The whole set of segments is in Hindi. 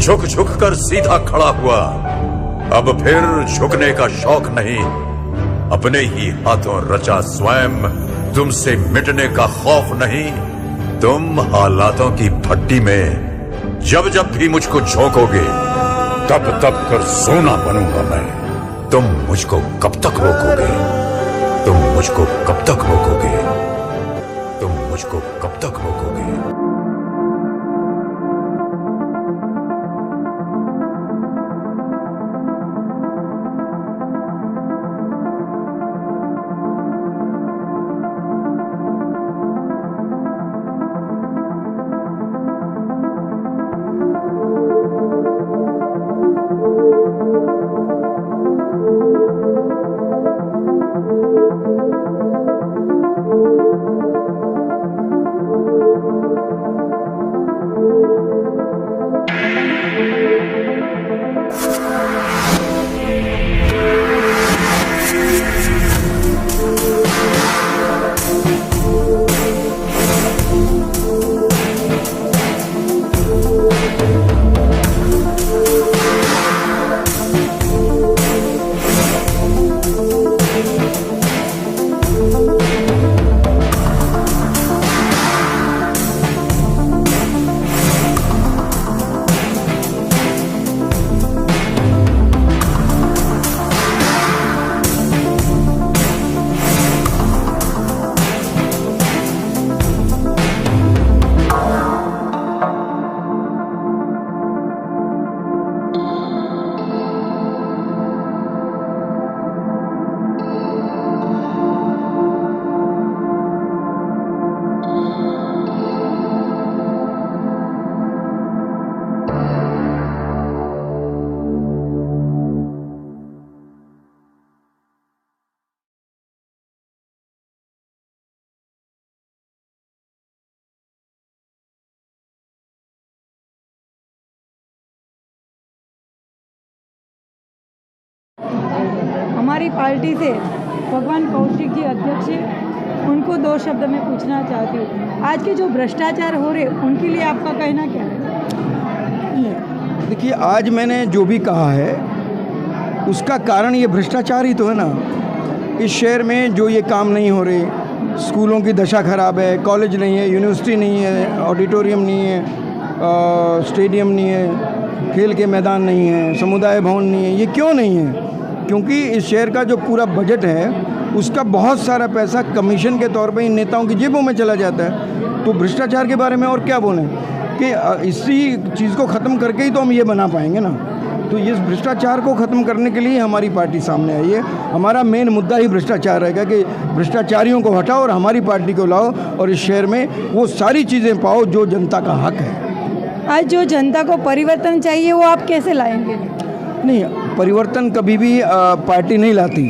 झुक झुक कर सीधा खड़ा हुआ। अब फिर झुकने का शौक नहीं, अपने ही हाथों रचा स्वयं तुमसे मिटने का खौफ नहीं। तुम हालातों की भट्टी में जब जब भी मुझको झोंकोगे तब तब कर सोना बनूंगा मैं। तुम मुझको कब तक रोकोगे? तुम मुझको कब तक रोकोगे? तुम मुझको कब तक रोकोगे? हमारी पार्टी से भगवान कौशिक जी अध्यक्ष हैं, उनको 2 शब्द में पूछना चाहती हूँ। आज के जो भ्रष्टाचार हो रहे उनके लिए आपका कहना क्या है? देखिए, आज मैंने जो भी कहा है उसका कारण ये भ्रष्टाचार ही तो है ना। इस शहर में जो ये काम नहीं हो रहे, स्कूलों की दशा ख़राब है, कॉलेज नहीं है, यूनिवर्सिटी नहीं है, ऑडिटोरियम नहीं है, स्टेडियम नहीं है, खेल के मैदान नहीं है, समुदाय भवन नहीं है। ये क्यों नहीं है? क्योंकि इस शहर का जो पूरा बजट है उसका बहुत सारा पैसा कमीशन के तौर पे इन नेताओं की जेबों में चला जाता है। तो भ्रष्टाचार के बारे में और क्या बोलें कि इसी चीज़ को ख़त्म करके ही तो हम ये बना पाएंगे ना। तो इस भ्रष्टाचार को ख़त्म करने के लिए हमारी पार्टी सामने आई है। हमारा मेन मुद्दा ही भ्रष्टाचार रहेगा कि भ्रष्टाचारियों को हटाओ और हमारी पार्टी को लाओ और इस शहर में वो सारी चीज़ें पाओ जो जनता का हक है। आज जो जनता को परिवर्तन चाहिए वो आप कैसे लाएंगे? नहीं, परिवर्तन कभी भी पार्टी नहीं लाती,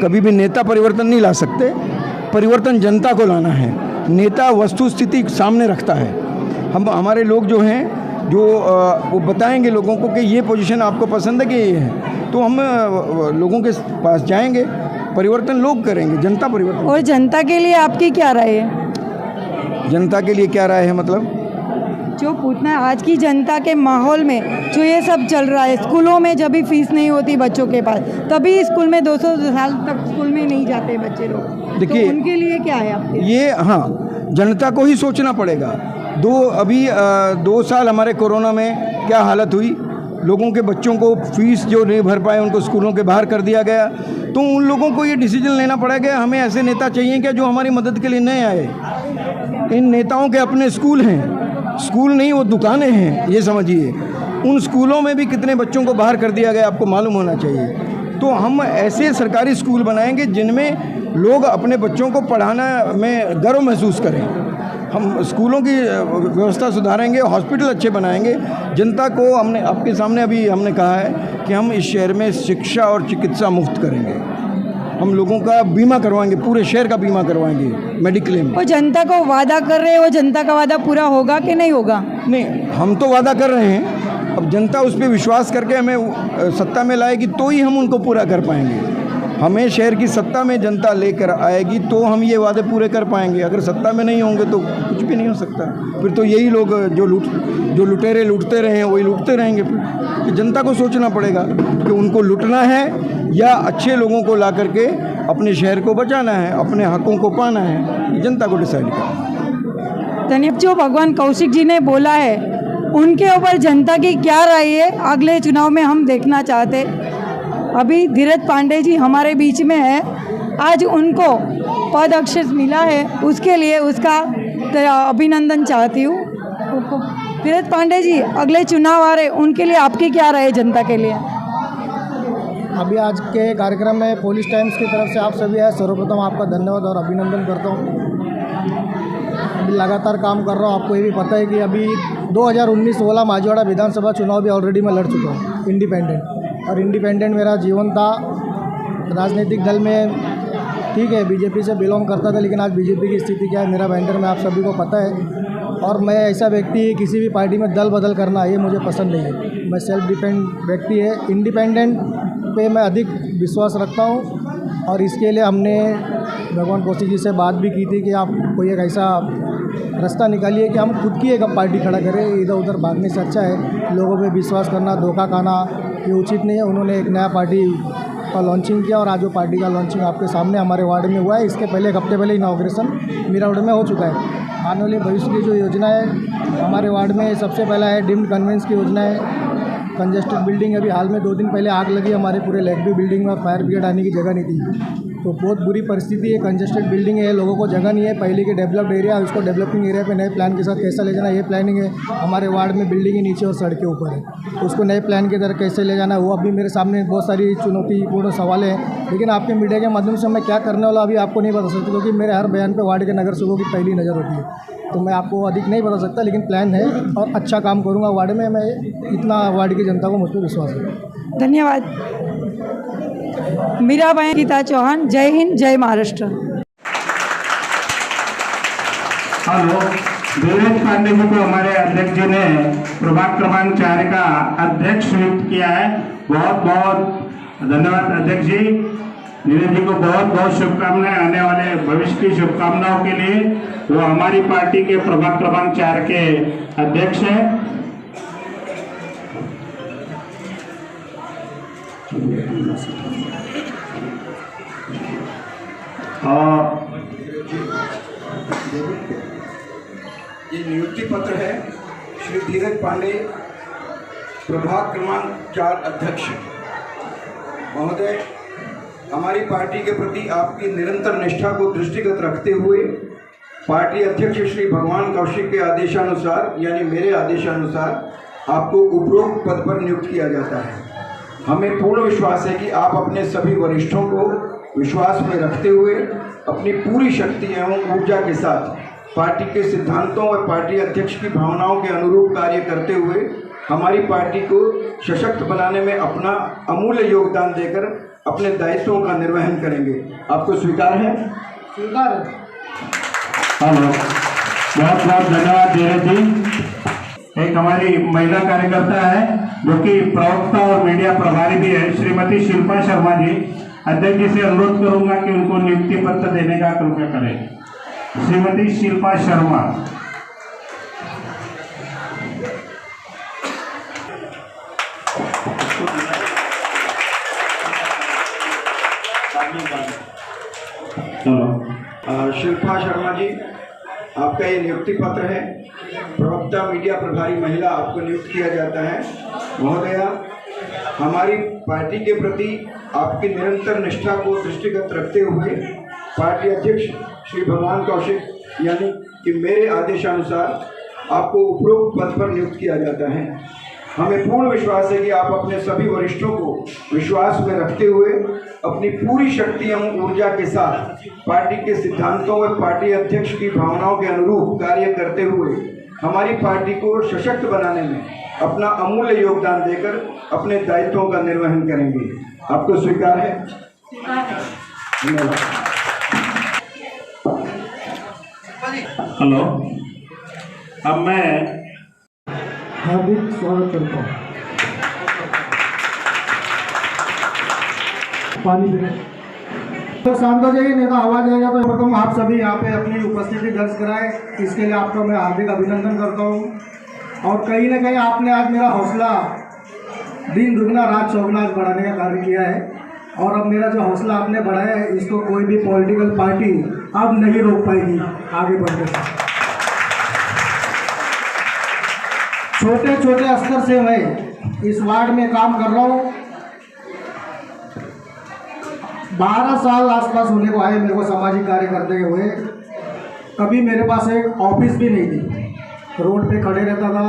कभी भी नेता परिवर्तन नहीं ला सकते। परिवर्तन जनता को लाना है। नेता वस्तु स्थिति सामने रखता है। हमारे लोग जो हैं जो वो बताएंगे लोगों को कि ये पोजीशन आपको पसंद है कि ये है, तो हम लोगों के पास जाएंगे, परिवर्तन लोग करेंगे, जनता परिवर्तन। और जनता के लिए आपकी क्या राय है? जनता के लिए क्या राय है मतलब? जो पूछना है, आज की जनता के माहौल में जो ये सब चल रहा है, स्कूलों में जब भी फीस नहीं होती बच्चों के पास, तभी स्कूल में 200 साल तक स्कूल में नहीं जाते बच्चे लोग। देखिए, तो उनके लिए क्या है आपके? ये हाँ, जनता को ही सोचना पड़ेगा। 2 साल हमारे कोरोना में क्या हालत हुई, लोगों के बच्चों को फीस जो नहीं भर पाए उनको स्कूलों के बाहर कर दिया गया। तो उन लोगों को ये डिसीजन लेना पड़ेगा, हमें ऐसे नेता चाहिए क्या जो हमारी मदद के लिए नहीं आए। इन नेताओं के अपने स्कूल हैं, स्कूल नहीं वो दुकानें हैं, ये समझिए। उन स्कूलों में भी कितने बच्चों को बाहर कर दिया गया, आपको मालूम होना चाहिए। तो हम ऐसे सरकारी स्कूल बनाएंगे जिनमें लोग अपने बच्चों को पढ़ाना में गर्व महसूस करें। हम स्कूलों की व्यवस्था सुधारेंगे, हॉस्पिटल अच्छे बनाएंगे। जनता को हमने आपके सामने अभी हमने कहा है कि हम इस शहर में शिक्षा और चिकित्सा मुफ्त करेंगे। हम लोगों का बीमा करवाएंगे, पूरे शहर का बीमा करवाएंगे, मेडिक्लेम। वो जनता को वादा कर रहे हैं, वो जनता का वादा पूरा होगा कि नहीं होगा? नहीं, हम तो वादा कर रहे हैं। अब जनता उस पर विश्वास करके हमें सत्ता में लाएगी तो ही हम उनको पूरा कर पाएंगे। हमें शहर की सत्ता में जनता लेकर आएगी तो हम ये वादे पूरे कर पाएंगे। अगर सत्ता में नहीं होंगे तो कुछ भी नहीं हो सकता। फिर तो यही लोग जो लुटेरे लूटते रहे हैं वही लूटते रहेंगे। फिर कि जनता को सोचना पड़ेगा कि उनको लूटना है या अच्छे लोगों को ला करके अपने शहर को बचाना है, अपने हकों को पाना है, जनता को डिसाइड करना। धन्यवाद। जो भगवान कौशिक जी ने बोला है उनके ऊपर जनता की क्या राय है अगले चुनाव में हम देखना चाहते। अभी धीरज पांडे जी हमारे बीच में है, आज उनको पद अक्षर मिला है, उसके लिए उसका अभिनंदन चाहती हूँ। धीरज पांडे जी, अगले चुनाव आ रहे, उनके लिए आपकी क्या राय है जनता के लिए? अभी आज के कार्यक्रम में पुलिस टाइम्स की तरफ से आप सभी आए, सर्वप्रथम आपका धन्यवाद और अभिनंदन करता हूँ। अभी लगातार काम कर रहा हूँ। आपको ये भी पता है कि अभी 2019 16 माजीवाड़ा विधानसभा चुनाव भी ऑलरेडी मैं लड़ चुका हूँ इंडिपेंडेंट, और इंडिपेंडेंट मेरा जीवन था। राजनीतिक दल में ठीक है बीजेपी से बिलोंग करता था, लेकिन आज बीजेपी की स्थिति क्या है मेरा बैंडर में आप सभी को पता है। और मैं ऐसा व्यक्ति किसी भी पार्टी में दल बदल करना ये मुझे पसंद नहीं है। मैं सेल्फ डिपेंड व्यक्ति है, इंडिपेंडेंट पे मैं अधिक विश्वास रखता हूँ। और इसके लिए हमने भगवान कौशिक जी से बात भी की थी कि आप कोई एक ऐसा रास्ता निकालिए कि हम खुद की एक पार्टी खड़ा करें। इधर उधर भागने से अच्छा है लोगों पे विश्वास करना, धोखा खाना ये उचित नहीं है। उन्होंने एक नया पार्टी का लॉन्चिंग किया और आज वो पार्टी का लॉन्चिंग आपके सामने हमारे वार्ड में हुआ है। इसके पहले एक हफ्ते पहले इनाग्रेशन मेरा वार्ड में हो चुका है। आने वाले भविष्य की जो योजना है हमारे वार्ड में सबसे पहला है डीम्ड कन्वेंस की योजना है। कंजेस्टेड बिल्डिंग अभी हाल में 2 दिन पहले आग लगी हमारे पूरे लेकव्यू बिल्डिंग में और फायर ब्रिगेड आने की जगह नहीं थी, तो बहुत बुरी परिस्थिति है। कंजेस्टेड बिल्डिंग है, लोगों को जगह नहीं है। पहले के डेवलप्ड एरिया उसको डेवलपिंग एरिया पे नए प्लान के साथ कैसा ले जाना ये प्लानिंग है। हमारे वार्ड में बिल्डिंग ही नीचे और सड़कें ऊपर है, तो उसको नए प्लान के तरह कैसे ले जाना है वो अभी मेरे सामने बहुत सारी चुनौतीपूर्ण सवाल हैं। लेकिन आपके मीडिया के माध्यम से मैं क्या करने वाला अभी आपको नहीं बता सकता, क्योंकि मेरे हर बयान पर वार्ड के नगर सेवकों की पहली नज़र होती है, तो मैं आपको अधिक नहीं बता सकता। लेकिन प्लान है और अच्छा काम करूँगा वार्ड में। मैं इतना वार्ड की जनता को मुझ पर विश्वास है। धन्यवाद। मीराबाई गीता चौहान, जय हिंद, जय महाराष्ट्र। हेलो, धीरज पांडे जी को हमारे अध्यक्ष जी ने प्रभाग क्रमांक 4 का अध्यक्ष नियुक्त किया है। बहुत बहुत धन्यवाद अध्यक्ष जी। धीरज जी को बहुत बहुत शुभकामनाएं, आने वाले भविष्य की शुभकामनाओं के लिए। वो हमारी पार्टी के प्रभाग क्रमांक 4 के अध्यक्ष हैं। ये नियुक्ति पत्र है श्री धीरज पांडे, प्रभाग क्रमांक 4 अध्यक्ष महोदय। हमारी पार्टी के प्रति आपकी निरंतर निष्ठा को दृष्टिगत रखते हुए पार्टी अध्यक्ष श्री भगवान कौशिक के आदेशानुसार यानी मेरे आदेशानुसार आपको उपरोक्त पद पर नियुक्त किया जाता है। हमें पूर्ण विश्वास है कि आप अपने सभी वरिष्ठों को विश्वास में रखते हुए अपनी पूरी शक्ति एवं ऊर्जा के साथ पार्टी के सिद्धांतों और पार्टी अध्यक्ष की भावनाओं के अनुरूप कार्य करते हुए हमारी पार्टी को सशक्त बनाने में अपना अमूल्य योगदान देकर अपने दायित्वों का निर्वहन करेंगे। आपको स्वीकार है? स्वीकार है। हेलो, बहुत बहुत धन्यवाद धीरज जी। एक हमारी महिला कार्यकर्ता है जो कि प्रवक्ता और मीडिया प्रभारी भी है, श्रीमती शिल्पा शर्मा जी। अध्यक्ष जी से अनुरोध करूंगा कि उनको नियुक्ति पत्र देने का कृपया करें। श्रीमती शिल्पा शर्मा। शिल्पा शर्मा जी, आपका ये नियुक्ति पत्र है। प्रवक्ता मीडिया प्रभारी महिला आपको नियुक्त किया जाता है। महोदया, हमारी पार्टी के प्रति आपकी निरंतर निष्ठा को दृष्टिगत रखते हुए पार्टी अध्यक्ष श्री भगवान कौशिक यानी कि मेरे आदेशानुसार आपको उपरोक्त पद पर नियुक्त किया जाता है। हमें पूर्ण विश्वास है कि आप अपने सभी वरिष्ठों को विश्वास में रखते हुए अपनी पूरी शक्ति एवं ऊर्जा के साथ पार्टी के सिद्धांतों व पार्टी अध्यक्ष की भावनाओं के अनुरूप कार्य करते हुए हमारी पार्टी को सशक्त बनाने में अपना अमूल्य योगदान देकर अपने दायित्वों का निर्वहन करेंगे। आपको स्वीकार है? धन्यवाद। हेलो, अब मैं हार्दिक स्वागत करता हूँ। पानी दें। तो शांत हो जाइए, नहीं तो आवाज आएगा। तो तुम आप सभी यहाँ पे अपनी उपस्थिति दर्ज कराए, इसके लिए आपका मैं हार्दिक अभिनंदन करता हूँ। और कहीं ना कहीं आपने आज मेरा हौसला दिन दुगना रात चौगुना बढ़ाने का कार्य किया है। और अब मेरा जो हौसला आपने बढ़ाया है, इसको कोई भी पॉलिटिकल पार्टी अब नहीं रोक पाएगी आगे बढ़ने से। छोटे छोटे स्तर से मैं इस वार्ड में काम कर रहा हूँ। 12 साल आसपास होने को आए मेरे को सामाजिक कार्य करते हुए। कभी मेरे पास एक ऑफिस भी नहीं थी, रोड पे खड़े रहता था,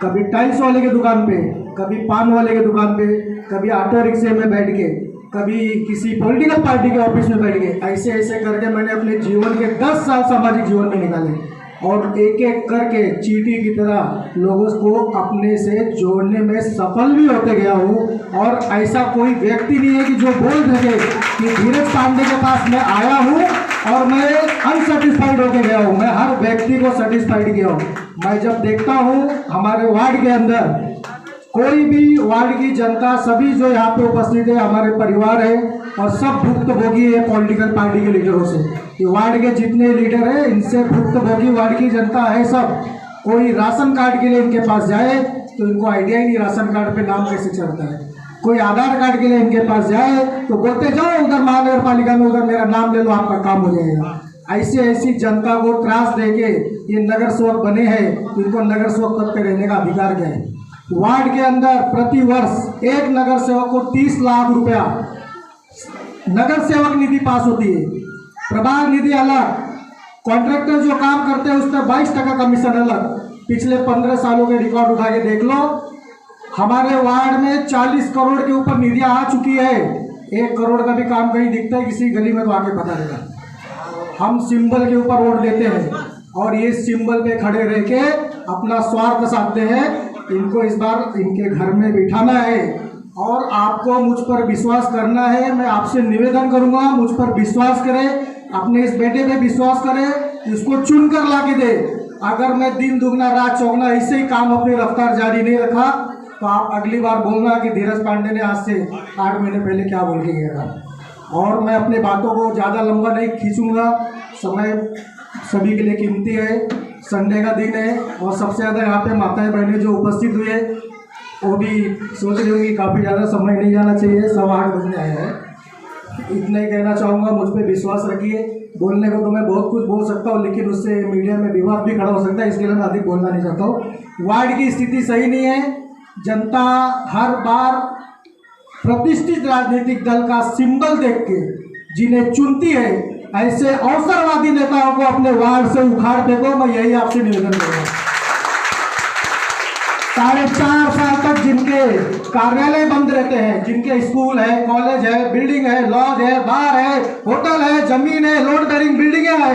कभी टाइल्स वाले की दुकान पे, कभी पान वाले की दुकान पे, कभी ऑटो रिक्शे में बैठ के, कभी किसी पॉलिटिकल पार्टी के ऑफिस में बैठ के, ऐसे ऐसे करके मैंने अपने जीवन के 10 साल सामाजिक जीवन में निकाले। और एक एक करके चींटी की तरह लोगों को अपने से जोड़ने में सफल भी होते गया हूँ। और ऐसा कोई व्यक्ति नहीं है कि जो बोल सके कि धीरज पांडे के पास मैं आया हूँ और मैं अनसेटिस्फाइड होके गया हूँ। मैं हर व्यक्ति को सेटिस्फाइड किया हूँ। मैं जब देखता हूँ हमारे वार्ड के अंदर कोई भी वार्ड की जनता, सभी जो यहाँ पे उपस्थित है हमारे परिवार है और सब भुक्तभोगी है पॉलिटिकल पार्टी के लीडरों से। ये वार्ड के जितने लीडर है इनसे भुक्तभोगी वार्ड की जनता है सब। कोई राशन कार्ड के लिए इनके पास जाए तो इनको आइडिया ही नहीं राशन कार्ड पे नाम कैसे चढ़ता है। कोई आधार कार्ड के लिए इनके पास जाए तो बोलते जाओ उधर महानगर पालिका में, उधर मेरा नाम ले लो, आपका काम हो जाएगा। ऐसी जनता को त्रास देके ये नगर सेवक बने हैं, इनको नगर सेवक पद पे रहने का अधिकार क्या है। वार्ड के अंदर प्रति वर्ष एक नगर सेवक को 30 लाख रुपया नगर सेवक निधि पास होती है। प्रभाग निधि अलग, कॉन्ट्रैक्टर जो काम करते हैं उस पर 22% कमीशन अलग। पिछले 15 सालों के रिकॉर्ड उठा के देख लो, हमारे वार्ड में 40 करोड़ के ऊपर निधियां आ चुकी है। 1 करोड़ का भी काम कहीं दिखता है किसी गली में तो आके पता लगा। हम सिंबल के ऊपर वोट देते हैं और ये सिंबल पे खड़े रह के अपना स्वार्थ साधते हैं। इनको इस बार इनके घर में बिठाना है और आपको मुझ पर विश्वास करना है। मैं आपसे निवेदन करूंगा, मुझ पर विश्वास करें, अपने इस बेटे पे विश्वास करें, इसको चुन कर ला के दे। अगर मैं दिन दुगना रात चौगुना ऐसे ही काम अपनी रफ्तार जारी नहीं रखा तो आप अगली बार बोलना कि धीरज पांडे ने आज से 8 महीने पहले क्या बोल के गया था। और मैं अपने बातों को ज़्यादा लंबा नहीं खींचूंगा, समय सभी के लिए कीमती है। संडे का दिन है और सबसे ज़्यादा यहाँ पे माताएं बहनें जो उपस्थित हुए वो भी सोच रही होंगी काफ़ी ज़्यादा समय नहीं जाना चाहिए, 8:15 बजने आए हैं। इतना ही कहना चाहूँगा, मुझ पर विश्वास रखिए। बोलने को तो मैं बहुत कुछ बोल सकता हूँ लेकिन उससे मीडिया में विवाद भी खड़ा हो सकता है, इसके लिए मैं अधिक बोलना नहीं चाहता हूँ। वार्ड की स्थिति सही नहीं है। जनता हर बार प्रतिष्ठित राजनीतिक दल का सिंबल देख के जिन्हें चुनती है, ऐसे अवसरवादी नेताओं को अपने वार्ड से उखाड़ फेंको। मैं यही आपसे निवेदन करूंगा। 4.5 साल तक जिनके कार्यालय बंद रहते हैं, जिनके स्कूल है, कॉलेज है, बिल्डिंग है, लॉज है, बार है, होटल है, जमीन है, लोड बेरिंग बिल्डिंगे है,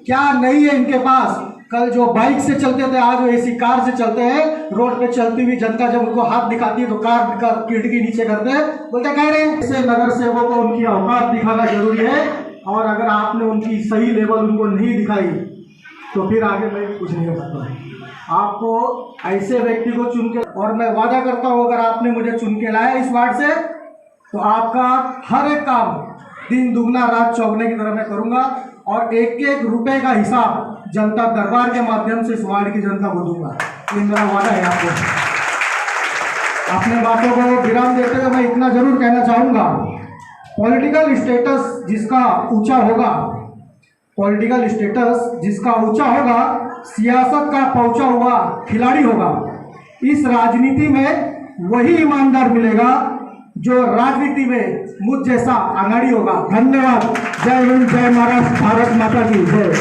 क्या नहीं है इनके पास। कल जो बाइक से चलते थे आज वो एसी कार से चलते हैं। रोड पे चलती हुई जनता जब उनको हाथ दिखाती है तो कार का खिड़की नीचे करते हैं, बोलते कह रहे हैं। ऐसे नगर सेवकों को उनकी औकात दिखाना जरूरी है और अगर आपने उनकी सही लेवल उनको नहीं दिखाई तो फिर आगे मैं कुछ नहीं कर सकता। आपको ऐसे व्यक्ति को चुन के, और मैं वादा करता हूँ अगर आपने मुझे चुन के लाया इस वार्ड से तो आपका हर एक काम दिन दुगना रात चौगने की तरह मैं करूँगा और 1-1 रुपए का हिसाब जनता दरबार के माध्यम से इस वार्ड की जनता को दूंगा। ये मेरा वादा है आपको। अपने बातों को विराम देते हुए मैं इतना जरूर कहना चाहूँगा, पॉलिटिकल स्टेटस जिसका ऊंचा होगा, पॉलिटिकल स्टेटस जिसका ऊंचा होगा, सियासत का पहुंचा हुआ खिलाड़ी होगा। इस राजनीति में वही ईमानदार मिलेगा जो राजनीति में मुझ जैसा अगाड़ी होगा। धन्यवाद। जय हिंद, जय महाराष्ट्र, भारत माता की जय।